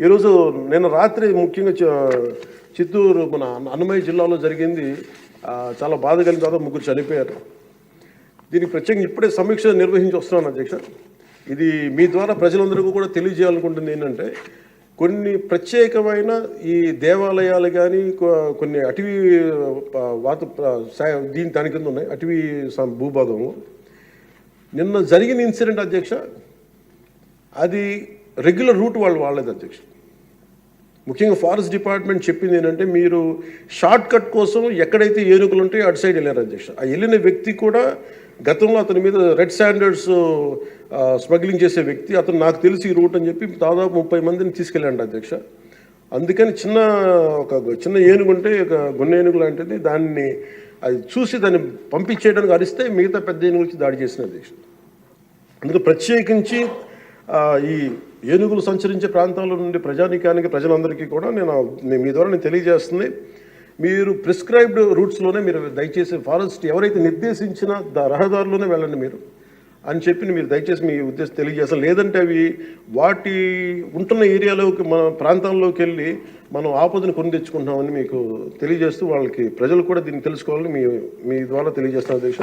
ఈరోజు నిన్న రాత్రి ముఖ్యంగా చిత్తూరు మన అన్నమయ్య జిల్లాలో జరిగింది. చాలా బాధ కలిగిన తర్వాత ముగ్గురు చనిపోయారు. దీనికి ప్రత్యేకంగా ఇప్పుడే సమీక్ష నిర్వహించి వస్తున్నాను అధ్యక్ష. ఇది మీ ద్వారా ప్రజలందరికీ కూడా తెలియజేయాలనుకుంటుంది ఏంటంటే, కొన్ని ప్రత్యేకమైన ఈ దేవాలయాలు కానీ కొన్ని అటవీ దీని దాని కింద ఉన్నాయి అటవీ భూభాగంలో. నిన్న జరిగిన ఇన్సిడెంట్ అధ్యక్ష, అది రెగ్యులర్ రూట్ వాళ్ళు వాళ్ళేది అధ్యక్ష. ముఖ్యంగా ఫారెస్ట్ డిపార్ట్మెంట్ చెప్పింది ఏంటంటే, మీరు షార్ట్ కట్ కోసం ఎక్కడైతే ఏనుగులు ఉంటాయో అటు సైడ్ వెళ్ళారు అధ్యక్ష. ఆ వెళ్ళిన వ్యక్తి కూడా గతంలో అతని మీద రెడ్ స్టాండర్డ్స్ స్మగ్లింగ్ చేసే వ్యక్తి. అతను నాకు తెలిసి ఈ రూట్ అని చెప్పి దాదాపు 30 మందిని తీసుకెళ్ళండి అధ్యక్ష. అందుకని చిన్న ఏనుగు ఉంటే ఒక గున్న ఏనుగు లాంటిది, దాన్ని అది చూసి దాన్ని పంపించేయడానికి అరిస్తే మిగతా పెద్ద ఏనుగు వచ్చి దాడి చేసిన అధ్యక్ష. అందుకు ప్రత్యేకించి ఈ ఏనుగులు సంచరించే ప్రాంతాల నుండి ప్రజానీకానికి ప్రజలందరికీ కూడా మీ ద్వారా నేను తెలియజేస్తుంది, మీరు ప్రిస్క్రైబ్డ్ రూట్స్లోనే మీరు దయచేసి ఫారెస్ట్ ఎవరైతే నిర్దేశించిన రహదారిలోనే వెళ్ళండి మీరు అని చెప్పి మీరు దయచేసి మీ ఉద్దేశం తెలియజేస్తాం. లేదంటే అవి వాటి ఉంటున్న ఏరియాలోకి మన ప్రాంతాల్లోకి వెళ్ళి మనం ఆపదను కొని తెచ్చుకుంటామని మీకు తెలియజేస్తూ, వాళ్ళకి ప్రజలు కూడా దీన్ని తెలుసుకోవాలని మీ ద్వారా తెలియజేస్తాను అధ్యక్ష.